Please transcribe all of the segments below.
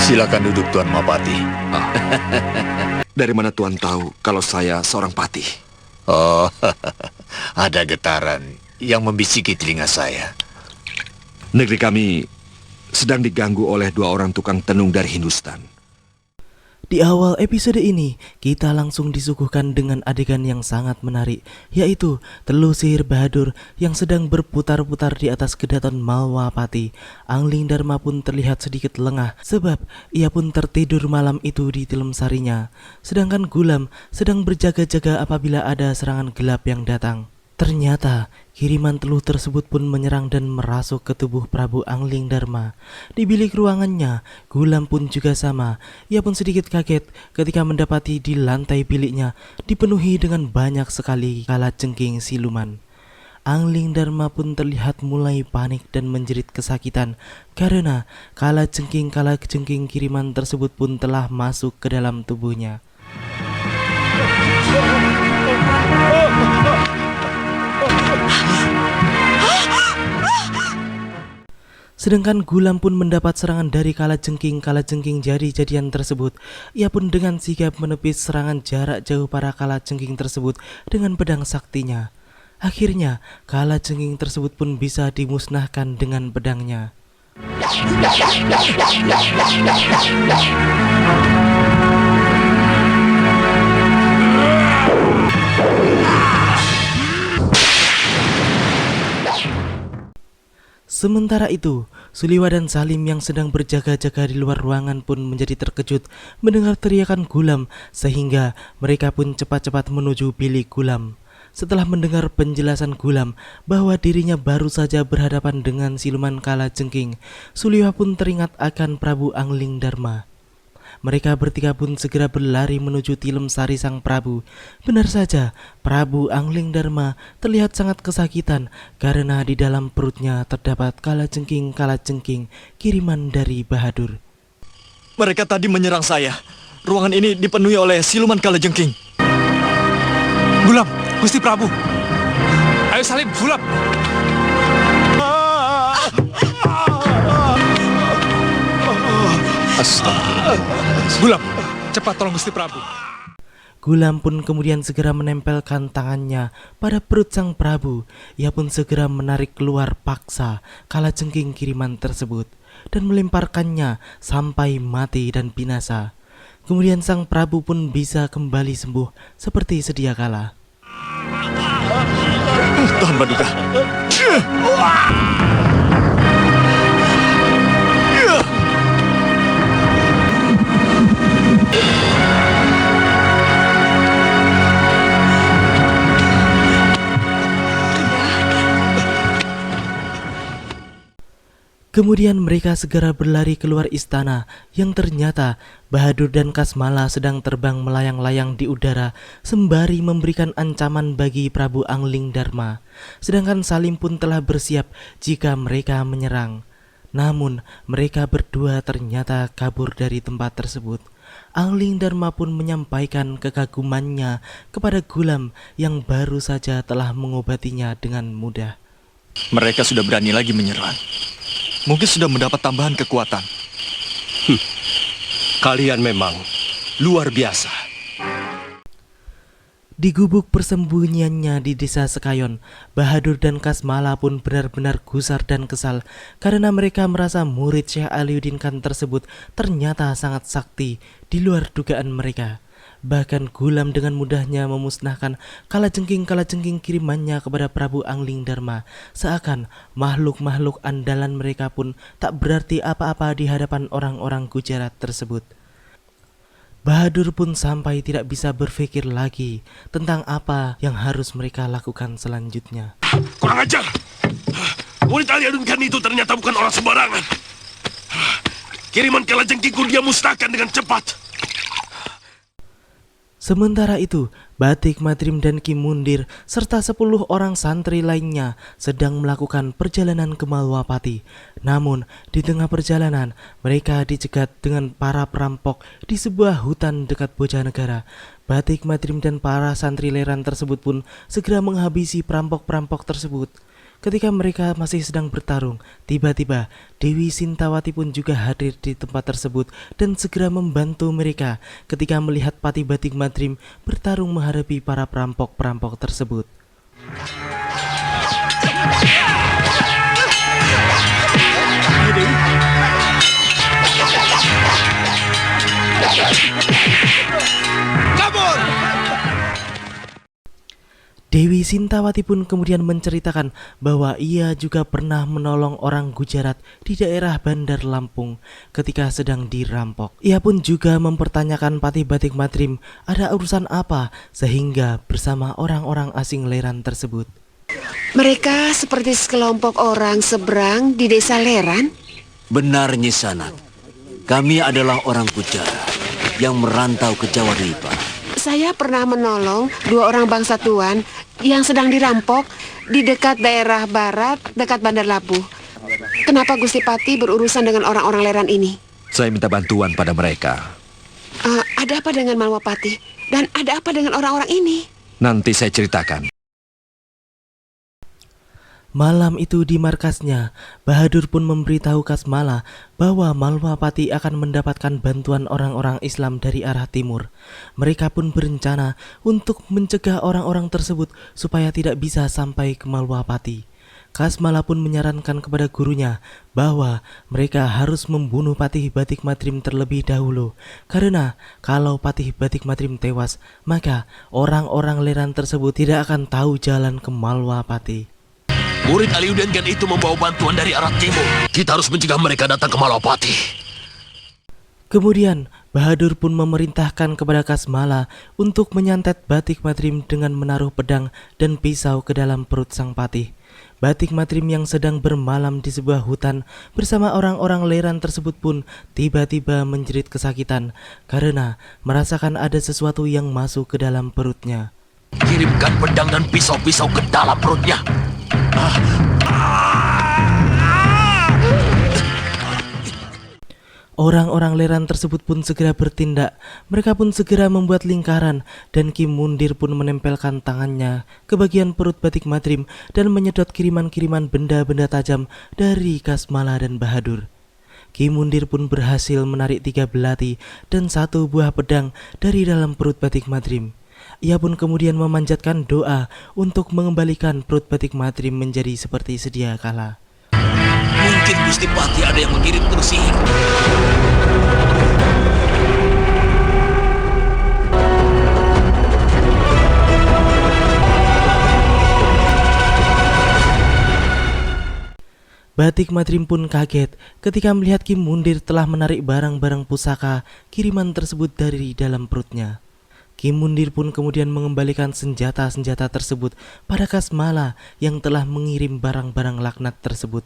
Silakan duduk Tuan Mapati. Ah. Dari mana Tuan tahu kalau saya seorang patih? Oh, ada getaran yang membisiki telinga saya. Negeri kami sedang diganggu oleh 2 orang tukang tenung dari Hindustan. Di awal episode ini, kita langsung disuguhkan dengan adegan yang sangat menarik, yaitu teluh sihir Bahadur yang sedang berputar-putar di atas kedaton Malwapati. Angling Dharma pun terlihat sedikit lengah, sebab ia pun tertidur malam itu di tilem sarinya. Sedangkan Gulam sedang berjaga-jaga apabila ada serangan gelap yang datang. Ternyata kiriman teluh tersebut pun menyerang dan merasuk ke tubuh Prabu Angling Dharma. Di bilik ruangannya, Gulam pun juga sama. Ia pun sedikit kaget ketika mendapati di lantai biliknya dipenuhi dengan banyak sekali kalajengking siluman. Angling Dharma pun terlihat mulai panik dan menjerit kesakitan karena kalajengking kiriman tersebut pun telah masuk ke dalam tubuhnya. Sedangkan Gulam pun mendapat serangan dari kalajengking jadi-jadian tersebut. Ia pun dengan sigap menepis serangan jarak jauh para kalajengking tersebut dengan pedang saktinya. Akhirnya kalajengking tersebut pun bisa dimusnahkan dengan pedangnya. Sementara itu, Suliwa dan Salim yang sedang berjaga-jaga di luar ruangan pun menjadi terkejut mendengar teriakan Gulam, sehingga mereka pun cepat-cepat menuju bilik Gulam. Setelah mendengar penjelasan Gulam bahwa dirinya baru saja berhadapan dengan siluman kalajengking, Suliwa pun teringat akan Prabu Angling Dharma. Mereka bertiga pun segera berlari menuju tilem sari sang Prabu. Benar saja, Prabu Angling Dharma terlihat sangat kesakitan karena di dalam perutnya terdapat kalajengking kiriman dari Bahadur. Mereka tadi menyerang saya. Ruangan ini dipenuhi oleh siluman kalajengking. Gulam, Gusti Prabu. Ayo Salim, Gulam. Gulam, cepat tolong Gusti Prabu. Gulam pun kemudian segera menempelkan tangannya pada perut sang Prabu. Ia pun segera menarik keluar paksa kalajengking kiriman tersebut dan melemparkannya sampai mati dan binasa. Kemudian sang Prabu pun bisa kembali sembuh seperti sedia kala. Tuhan Paduka. Kemudian mereka segera berlari keluar istana yang ternyata Bahadur dan Kasmala sedang terbang melayang-layang di udara sembari memberikan ancaman bagi Prabu Angling Dharma. Sedangkan Salim pun telah bersiap jika mereka menyerang. Namun mereka berdua ternyata kabur dari tempat tersebut. Angling Dharma pun menyampaikan kekagumannya kepada Gulam yang baru saja telah mengobatinya dengan mudah. Mereka sudah berani lagi menyerang. Mungkin sudah mendapat tambahan kekuatan. Kalian memang luar biasa. Di gubuk persembunyiannya di desa Sekayon, Bahadur dan Kasmala pun benar-benar gusar dan kesal karena mereka merasa murid Syekh Aliuddin Khan tersebut ternyata sangat sakti di luar dugaan mereka. Bahkan Gulam dengan mudahnya memusnahkan kalajengking kirimannya kepada Prabu Angling Dharma, seakan makhluk-makhluk andalan mereka pun tak berarti apa-apa di hadapan orang-orang Gujarat tersebut. Bahadur pun sampai tidak bisa berpikir lagi tentang apa yang harus mereka lakukan selanjutnya. Kurang ajar. Murid Aliuddin Khan itu ternyata bukan orang sembarangan. Kiriman kalajengkingku dia musnahkan dengan cepat. Sementara itu, Batik Madrim dan Ki Mundir serta 10 orang santri lainnya sedang melakukan perjalanan ke Malwapati. Namun, di tengah perjalanan, mereka dicegat dengan para perampok di sebuah hutan dekat Bojanegara. Batik Madrim dan para santri leran tersebut pun segera menghabisi perampok-perampok tersebut. Ketika mereka masih sedang bertarung, tiba-tiba Dewi Sintawati pun juga hadir di tempat tersebut dan segera membantu mereka ketika melihat Patih Batik Madrim bertarung menghadapi para perampok-perampok tersebut. Dewi Sintawati pun kemudian menceritakan bahwa ia juga pernah menolong orang Gujarat di daerah Bandar Lampung ketika sedang dirampok. Ia pun juga mempertanyakan Patih Batik Madrim ada urusan apa sehingga bersama orang-orang asing Leran tersebut. Mereka seperti sekelompok orang seberang di desa Leran. Benar, Nyi Sanak. Kami adalah orang Gujarat yang merantau ke Jawa Ripa. Saya pernah menolong 2 orang bangsa Tuan yang sedang dirampok di dekat daerah barat, dekat Bandar Labuh. Kenapa Gusti Patih berurusan dengan orang-orang Leran ini? Saya minta bantuan pada mereka. Ada apa dengan Malwapati? Dan ada apa dengan orang-orang ini? Nanti saya ceritakan. Malam itu di markasnya, Bahadur pun memberitahu Kasmala bahwa Malwapati akan mendapatkan bantuan orang-orang Islam dari arah timur. Mereka pun berencana untuk mencegah orang-orang tersebut supaya tidak bisa sampai ke Malwapati. Kasmala pun menyarankan kepada gurunya bahwa mereka harus membunuh Patih Batik Madrim terlebih dahulu. Karena kalau Patih Batik Madrim tewas, maka orang-orang Leran tersebut tidak akan tahu jalan ke Malwapati. Murid Aliudan Gan itu membawa bantuan dari arah timur. Kita harus mencegah mereka datang ke Malwapati. Kemudian Bahadur pun memerintahkan kepada Kasmala untuk menyantet Batik Madrim dengan menaruh pedang dan pisau ke dalam perut sang patih. Batik Madrim yang sedang bermalam di sebuah hutan bersama orang-orang Leran tersebut pun tiba-tiba menjerit kesakitan karena merasakan ada sesuatu yang masuk ke dalam perutnya. Kirimkan pedang dan pisau-pisau ke dalam perutnya. Orang-orang Leran tersebut pun segera bertindak. Mereka pun segera membuat lingkaran dan Ki Mundir pun menempelkan tangannya ke bagian perut Batik Madrim dan menyedot kiriman-kiriman benda-benda tajam dari Kasmala dan Bahadur. Ki Mundir pun berhasil menarik 3 belati dan 1 buah pedang dari dalam perut Batik Madrim. Ia pun kemudian memanjatkan doa untuk mengembalikan perut Batik Madrim menjadi seperti sedia kala. Mungkin Gusti Patih ada yang mengirim terus sihir. Batik Madrim pun kaget ketika melihat Ki Mundir telah menarik barang-barang pusaka kiriman tersebut dari dalam perutnya. Ki Mundir pun kemudian mengembalikan senjata-senjata tersebut pada Kasmala yang telah mengirim barang-barang laknat tersebut.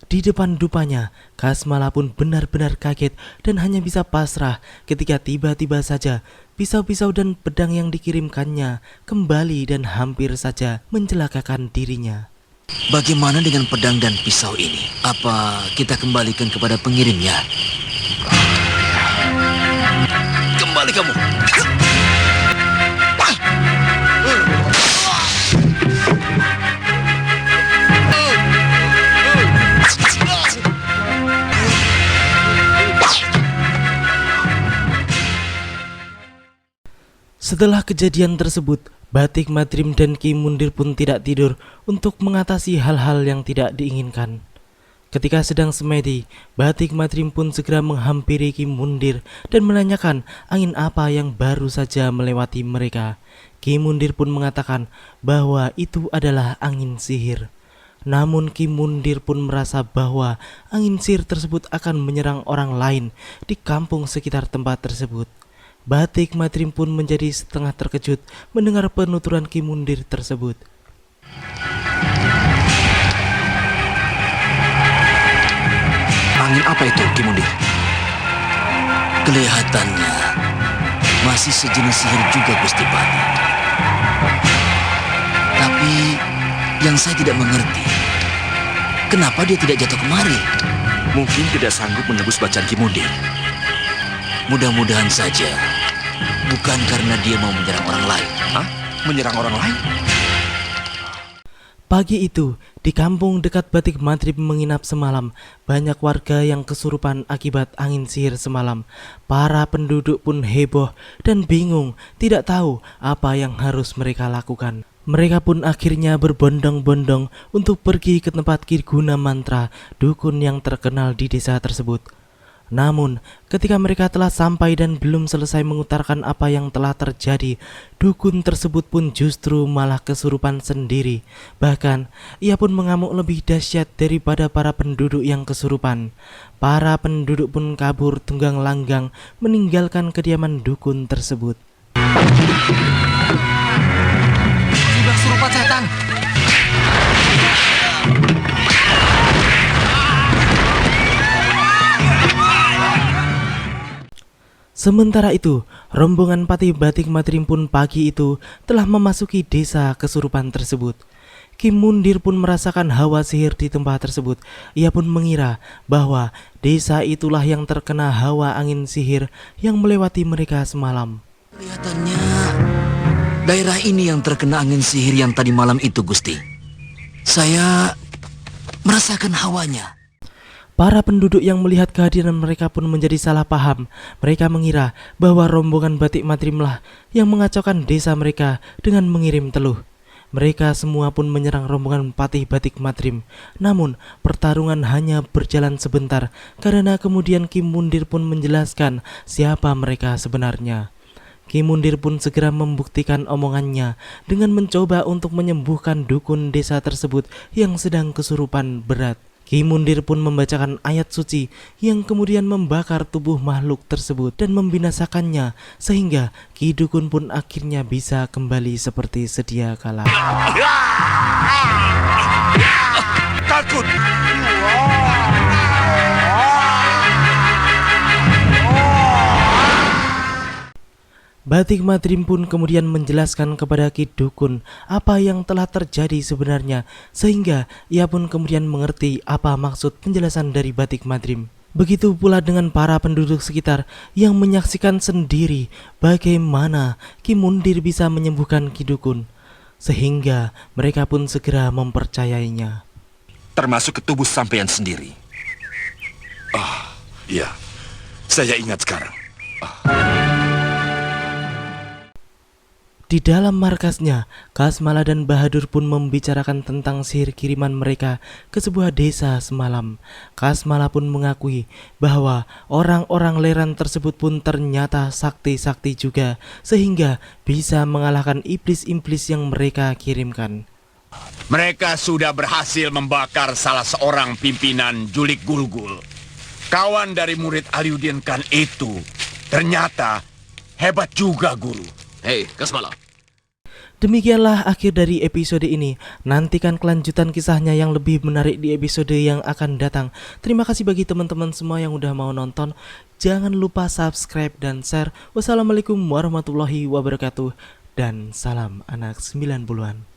Di depan dupanya, Kasmala pun benar-benar kaget dan hanya bisa pasrah ketika tiba-tiba saja pisau-pisau dan pedang yang dikirimkannya kembali dan hampir saja mencelakakan dirinya. Bagaimana dengan pedang dan pisau ini? Apa kita kembalikan kepada pengirimnya? Kembali kamu! Setelah kejadian tersebut, Batik Madrim dan Ki Mundir pun tidak tidur untuk mengatasi hal-hal yang tidak diinginkan. Ketika sedang semedi, Batik Madrim pun segera menghampiri Ki Mundir dan menanyakan angin apa yang baru saja melewati mereka. Ki Mundir pun mengatakan bahwa itu adalah angin sihir. Namun Ki Mundir pun merasa bahwa angin sihir tersebut akan menyerang orang lain di kampung sekitar tempat tersebut. Batik Madrim pun menjadi setengah terkejut mendengar penuturan Ki Mundir tersebut. Angin apa itu, Ki Mundir? Kelihatannya masih sejenis sihir juga, Gusti Patih. Tapi yang saya tidak mengerti, kenapa dia tidak jatuh kemari? Mungkin tidak sanggup menebus bacaan Ki Mundir. Mudah-mudahan saja bukan karena dia mau menyerang orang lain. Hah? Menyerang orang lain? Pagi itu, Di kampung dekat Batik Madrib menginap semalam, banyak warga yang kesurupan akibat angin sihir semalam. Para penduduk pun heboh dan bingung, tidak tahu apa yang harus mereka lakukan. Mereka pun akhirnya berbondong-bondong untuk pergi ke tempat Kirguna Mantra, dukun yang terkenal di desa tersebut. Namun, ketika mereka telah sampai dan belum selesai mengutarakan apa yang telah terjadi, dukun tersebut pun justru malah kesurupan sendiri. Bahkan, ia pun mengamuk lebih dahsyat daripada para penduduk yang kesurupan. Para penduduk pun kabur tunggang langgang meninggalkan kediaman dukun tersebut. Sudah kesurupan setan. Sementara itu, rombongan Patih Batik Madrim pun pagi itu telah memasuki desa kesurupan tersebut. Kim Mundir pun merasakan hawa sihir di tempat tersebut. Ia pun mengira bahwa desa itulah yang terkena hawa angin sihir yang melewati mereka semalam. Kelihatannya daerah ini yang terkena angin sihir yang tadi malam itu, Gusti. Saya merasakan hawanya. Para penduduk yang melihat kehadiran mereka pun menjadi salah paham. Mereka mengira bahwa rombongan Batik Madrimlah yang mengacaukan desa mereka dengan mengirim teluh. Mereka semua pun menyerang rombongan Patih Batik Madrim. Namun pertarungan hanya berjalan sebentar karena kemudian Kim Mundir pun menjelaskan siapa mereka sebenarnya. Kim Mundir pun segera membuktikan omongannya dengan mencoba untuk menyembuhkan dukun desa tersebut yang sedang kesurupan berat. Ki Mundir pun membacakan ayat suci yang kemudian membakar tubuh makhluk tersebut dan membinasakannya sehingga Ki Dukun pun akhirnya bisa kembali seperti sedia kala. Takut! Batik Madrim pun kemudian menjelaskan kepada Ki Dukun apa yang telah terjadi sebenarnya sehingga ia pun kemudian mengerti apa maksud penjelasan dari Batik Madrim. Begitu pula dengan para penduduk sekitar yang menyaksikan sendiri bagaimana Ki Mundir bisa menyembuhkan Ki Dukun sehingga mereka pun segera mempercayainya. Termasuk ke tubuh sampean sendiri. Iya, saya ingat sekarang. Di dalam markasnya, Kasmala dan Bahadur pun membicarakan tentang sihir kiriman mereka ke sebuah desa semalam. Kasmala pun mengakui bahwa orang-orang Leran tersebut pun ternyata sakti-sakti juga, sehingga bisa mengalahkan iblis-iblis yang mereka kirimkan. Mereka sudah berhasil membakar salah seorang pimpinan Julik Gulgul. Kawan dari murid Aliuddin Khan itu ternyata hebat juga, Guru. Hei, Kasmala. Demikianlah akhir dari episode ini. Nantikan kelanjutan kisahnya yang lebih menarik di episode yang akan datang. Terima kasih bagi teman-teman semua yang udah mau nonton. Jangan lupa subscribe dan share. Wassalamualaikum warahmatullahi wabarakatuh. Dan salam anak 90-an.